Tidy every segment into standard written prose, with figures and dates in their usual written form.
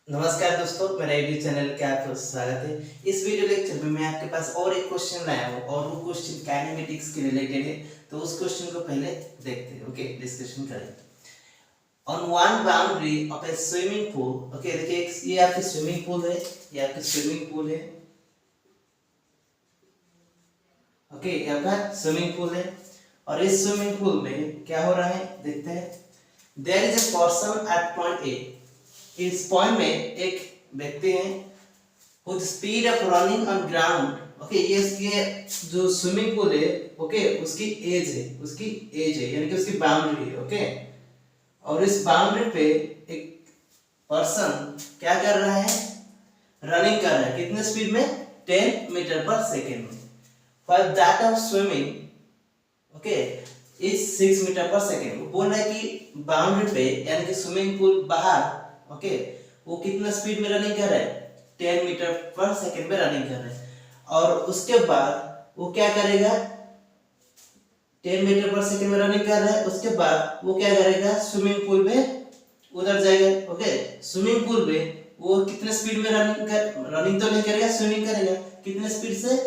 नमस्कार दोस्तों, मेरा यूट्यूब चैनल के आपका स्वागत है। इस वीडियो लेक्चर में मैं आपके पास और एक क्वेश्चन लाया हूँ और वो क्वेश्चन काइनेमेटिक्स के रिलेटेड है। तो उस क्वेश्चन को पहले देखते हैं। ओके, डिस्कशन करें। On one boundary of A swimming pool. Okay, देखिए ये आपकी स्विमिंग पूल है, ये आपकी स्विमिंग पूल है। ओके, ये आपका स्विमिंग पूल है और इस स्विमिंग पूल में क्या हो रहा है देखते हैं। There is a person at point A. इस पॉइंट में एक व्यक्ति है whose speed of running on ground। Okay, ये इसके जो स्विमिंग पूल है, ओके, उसकी एज है, यानी कि उसकी बाउंड्री है। ओके, और इस बाउंड्री पे एक पर्सन क्या कर रहा है, रनिंग कर रहा है। कितने स्पीड में? 10 मीटर पर सेकेंड में। For that of swimming, okay, is 6 metre per second. वो बोल रहा है कि बाउंड्री पे यानी कि स्विमिंग पूल बाहर, ओके, वो कितना स्पीड में रनिंग कर रहा है? 10 मीटर पर सेकेंड में रनिंग कर रहा है। और उसके बाद वो क्या करेगा? 10 मीटर पर सेकेंड में रनिंग कर रहा है, उसके बाद वो क्या करेगा? स्विमिंग पूल में उधर जाएगा। ओके, स्विमिंग पूल में वो कितने स्पीड में रनिंग तो नहीं करेगा, स्विमिंग करेगा। कितने स्पीड से?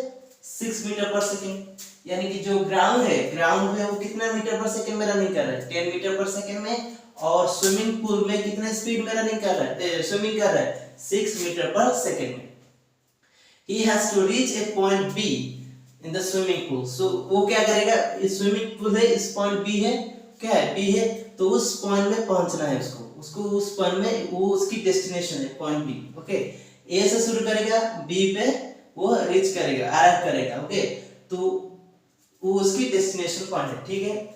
6 मीटर पर सेकेंड। यानी कि जो ग्राउंड है वो कितना मीटर पर सेकेंड में रनिंग कर रहा है? 10 मीटर पर सेकेंड में। और स्विमिंग पूल में कितने स्पीड में रनिंग कर रहा है, स्विमिंग कर रहा है? 6 मीटर पर सेकेंड में। He has to reach a point B in the swimming pool. So वो क्या करेगा? इस स्विमिंग पूल है, इस पॉइंट B है, क्या है? B है, तो उस पॉइंट में पहुंचना है उसको उस पॉइंट में, वो उसकी डेस्टिनेशन है पॉइंट B। ओके, A से शुरू करेगा, B पे वो रीच करेगा, अराइव करेगा। ओके, तो वो उसकी डेस्टिनेशन पॉइंट है। ठीक है,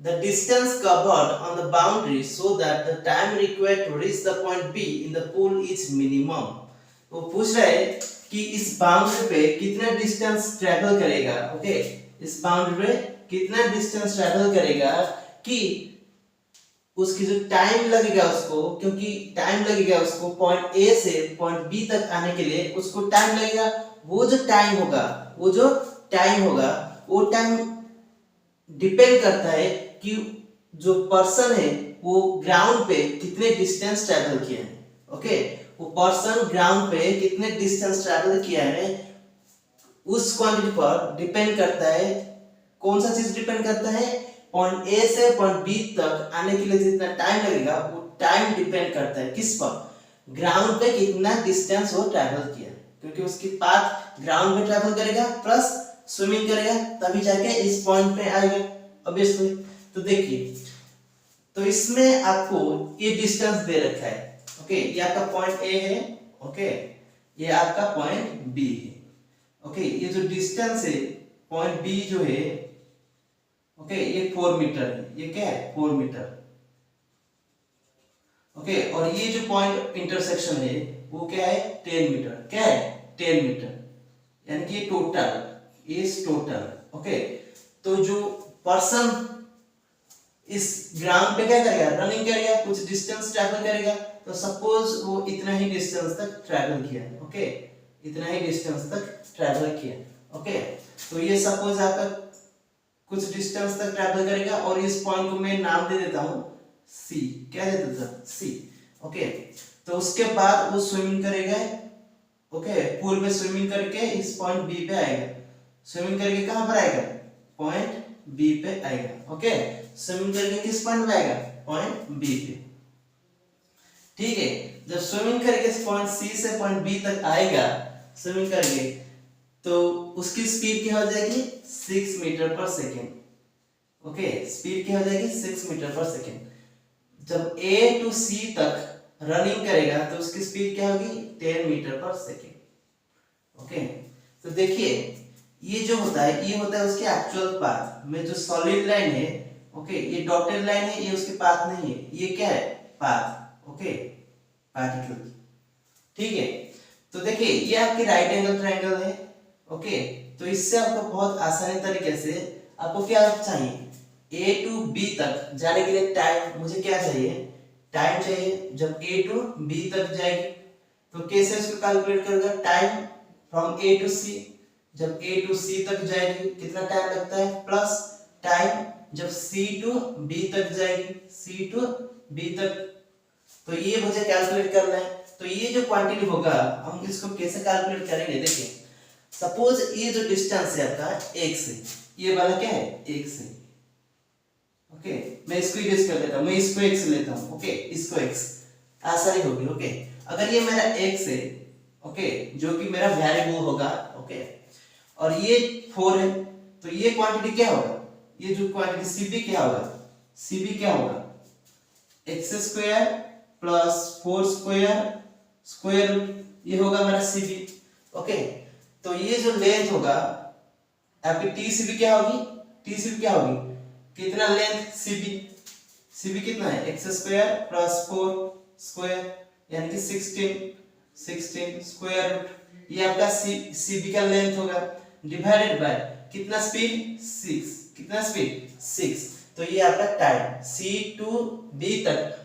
the distance covered on the boundary so that the time required to reach the point B in the pool is minimum। वो पूछ रहा है कि इस बाउंड्री पे कितना डिस्टेंस ट्रैवल करेगा। ओके, इस बाउंड्री पे कितना डिस्टेंस ट्रैवल करेगा कि उसकी जो टाइम लगेगा उसको, क्योंकि टाइम लगेगा उसको पॉइंट ए से पॉइंट बी तक आने के लिए, उसको टाइम लगेगा। वो जो टाइम होगा वो टाइम डिपेंड करता है कि जो पर्सन है वो ग्राउंड पे कितने डिस्टेंस ट्रैवल किया है। ओके, वो पर्सन ग्राउंड पे कितने डिस्टेंस ट्रैवल किया है, उस क्वांटिटी पर डिपेंड करता है। कौन सा चीज डिपेंड करता है? पॉइंट ए से पॉइंट बी तक आने के लिए जितना टाइम लगेगा वो टाइम डिपेंड करता है किस पर? ग्राउंड पे कितना डिस्टेंस वो ट्रैवल किया, क्योंकि उसकी पाथ ग्राउंड पे ट्रैवल करेगा प्लस स्विमिंग करेगा, तभी जाके इस पॉइंट पे आएगा ऑब्वियसली। तो देखिए, तो इसमें आपको ये डिस्टेंस दे रखा है। ओके, ये आपका पॉइंट ए है, ओके, ये आपका पॉइंट बी है। ओके, ये जो डिस्टेंस है पॉइंट बी जो है, ओके, ये 4 मीटर है। ये क्या है? 4 मीटर। ओके, और ये जो पॉइंट इंटरसेक्शन है वो क्या है? 10 मीटर। क्या है? 10 मीटर, यानी कि टोटल। ओके, तो जो पर्सन इस ग्राउंड पे क्या करेगा? रनिंग करेगा, कुछ डिस्टेंस ट्रैवल करेगा। तो सपोज वो इतना ही डिस्टेंस तक ट्रैवल किया। ओके, इतना ही डिस्टेंस तक ट्रैवल किया। ओके, तो ये सपोज आपका कुछ डिस्टेंस तक ट्रैवल करेगा और इस पॉइंट को मैं नाम दे देता हूं सी। क्या दे देता? सी। ओके, तो उसके बाद वो स्विमिंग करेगा। ओके, पूल में स्विमिंग करके इस पॉइंट बी पे आएगा। स्विमिंग करके कहां पर आएगा? पॉइंट बी पे आएगा। ओके, स्विमिंग करके किस पॉइंट पे आएगा? पॉइंट बी पे। ठीक है, जब स्विमिंग करके इस पॉइंट सी से पॉइंट बी तक आएगा स्विमिंग करके, तो उसकी स्पीड क्या हो जाएगी? 6 metre per second. Okay, speed क्या हो जाएगी? 6 मीटर पर सेकेंड। जब ए टू सी तक रनिंग करेगा तो उसकी स्पीड क्या होगी? 10 मीटर पर सेकेंड। ओके, तो देखिए ये जो होता है, ये होता है उसके एक्चुअल पाथ में। जो सॉलिड लाइन है, ओके, ये डॉटेड लाइन है, ये उसके पाथ नहीं है। ये क्या है? पाथ। Okay, particle. ठीक है, तो देखिए ये आपकी राइट एंगल ट्रायंगल है। ओके, तो इससे आपको बहुत आसानी तरीके से आपको क्या चाहिए? ए टू बी तक जाने के लिए टाइम, मुझे क्या चाहिए? टाइम चाहिए। जब ए टू बी तक जाएगी तो कैसे इसको कैलकुलेट करोगे? टाइम फ्रॉम ए टू सी। जब ए टू सी तक जाएगी कितना टाइम लगता है? प्लस टाइम जब सी टू बी तक जाएगी, सी टू बी तक, तो ये मुझे कैलकुलेट करना है। तो ये जो क्वांटिटी होगा हम इसको कैसे कैलकुलेट करेंगे, देखिए सपोज ये जो डिस्टेंस है आपका x से, ये वाला क्या है x से, ओके मैं इसको इरेज कर देता हूं, मैं इसको x लेता हूं, ओके इसको x, आसानी होगी, ओके अगर ये मेरा x है, ओके जो कि मेरा वेरिएबल होगा, ओके और ये 4 है, तो ये क्वांटिटी क्या होगा, ये जो क्वांटिटी cb क्या होगा, cb क्या होगा x square plus 4 square square root, ये होगा मेरा cb, ओके तो ये जो लेंथ होगा आपकी tcb क्या होगी, tcb क्या होगी, कितना लेंथ cb, cb कितना है x स्क्वायर प्लस 4 स्क्वायर यानी कि 16 स्क्वायर रूट, ये आपका cb का लेंथ होगा डिवाइडेड बाय कितना स्पीड 6, कितना स्पीड 6, तो ये आपका टाइम c टू b तक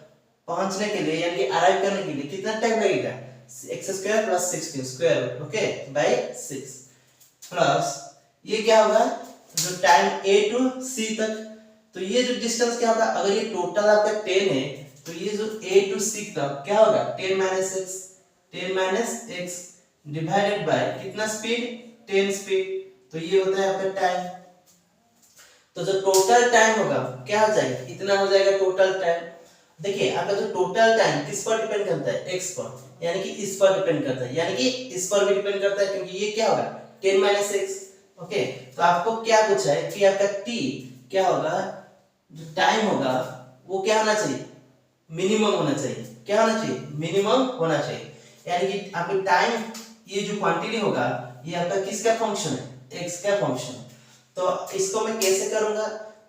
पहुंचने के लिए यानी कि अराइव करने के लिए कितना टाइम लगेगा, x square plus 16 square root, okay by 6 plus ये क्या होगा जो टाइम a टू c तक, तो ये जो डिस्टेंस क्या होगा, अगर ये टोटल आपका 10 है तो ये जो a टू c तक क्या होगा 10 माइनस x डिवाइडेड बाय कितना स्पीड 10 स्पीड, तो ये होता है आपका टाइम, तो जो टोटल टाइम होगा क्या हो जाएगा, इतना हो जाएगा टोटल टाइम। देखिए आपका जो टोटल टाइम किस पर डिपेंड करता है, x पर, यानी कि इस पर डिपेंड करता है, यानी कि इस पर भी डिपेंड करता है क्योंकि ये क्या होगा 10 माइनस x, ओके तो आपको क्या पूछा है कि आपका t क्या होगा, जो टाइम होगा वो क्या होना चाहिए, मिनिमम होना चाहिए, क्या होना चाहिए मिनिमम होना चाहिए, यानी कि आपका टाइम ये जो क्वांटिटी होगा ये आपका किसका फंक्शन है, x का फंक्शन, तो इसको मैं कैसे करूंगा,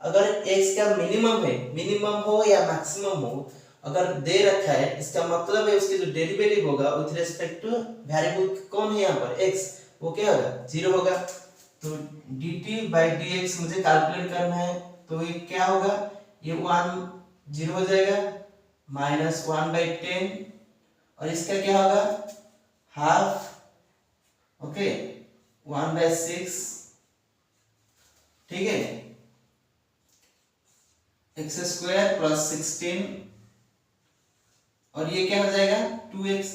अगर x का मिनिमम हो या मैक्सिमम हो, अगर दे रखा है इसका मतलब है उसके जो डेरिवेटिव होगा विद रिस्पेक्ट टू वेरिएबल कौन है यहाँ पर x, वो क्या होगा 0 होगा, तो dt by dx मुझे कैलकुलेट करना है, तो ये क्या होगा, ये 1 0 हो जाएगा माइनस 1/10 और इसका क्या होगा हाफ, ओके 1/6, ठीक है x स्क्वायर प्लस 16 और ये क्या हो जाएगा 2x,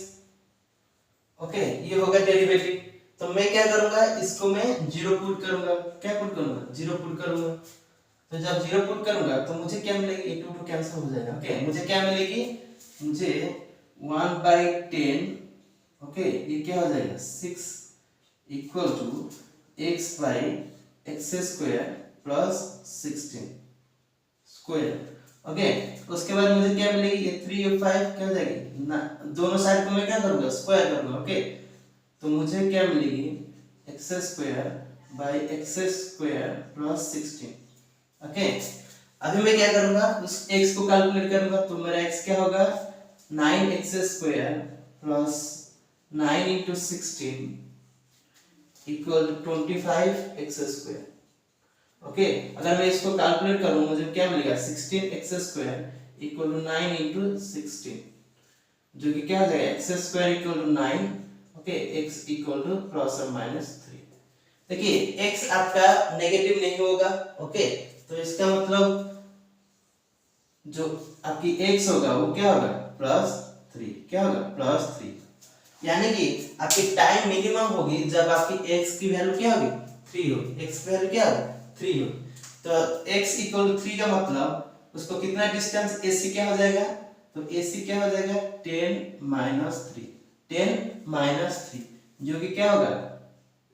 ओके ये होगा डेरिवेटिव, तो मैं क्या करूंगा इसको मैं 0 पुट करूंगा, क्या पुट करूंगा 0 पुट करूंगा, तो जब 0 पुट करूंगा तो मुझे क्या मिलेगी, ये 2 कैंसिल हो जाएगा, ओके मुझे क्या मिलेगी, मुझे 1/10, ओके ये क्या हो जाएगा 6 equal to x by x square plus 16 square, okay उसके बाद मुझे क्या मिलेगी, ये 3 और 5 क्या हो जाएगी ना, दोनों साइड को मैं क्या करूंगा स्क्वायर करूंगा, ओके तो मुझे क्या मिलेगी x square by x square plus 16, okay अभी मैं क्या करूंगा उस x को कैलकुलेट करूंगा, तो मेरा x क्या होगा 9x square plus 9 into 16 equal to 25x square, okay अगर मैं इसको कैलकुलेट करूं मुझे क्या मिलेगा 16x square equal to 9 into 16, जो कि क्या हो जाएगा x square equal to 9, okay x equal to plus और माइनस 3, देखिए x आपका नेगेटिव नहीं होगा, ओके तो इसका मतलब जो आपकी x होगा वो क्या होगा +3, क्या होगा +3, यानी कि आपकी टाइम मिनिमम होगी जब आपकी x की वैल्यू क्या होगी 3 हो, x की वैल्यू क्या होगी 3 हो, तो x इक्वल टू 3 का मतलब उसको कितना डिस्टेंस AC क्या हो जाएगा, तो AC क्या हो जाएगा 10 माइनस 3 जो कि क्या होगा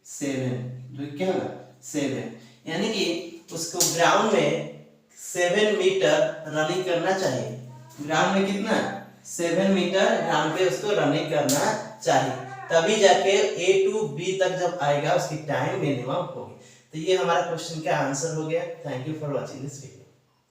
7, जो कि क्या होगा 7, यानी कि उसको ग्राउंड में 7 मीटर रनिंग करना चाहिए, ग्राउंड में कितना 7 मीटर ग्राउंड पे उसको रनिंग करना चाहिए, तभी जाके A टू B तक जब आएगा उसकी टाइम मिनिमम होगी। तो ये हमारा क्वेश्चन का आंसर हो गया। Thank you for watching this video.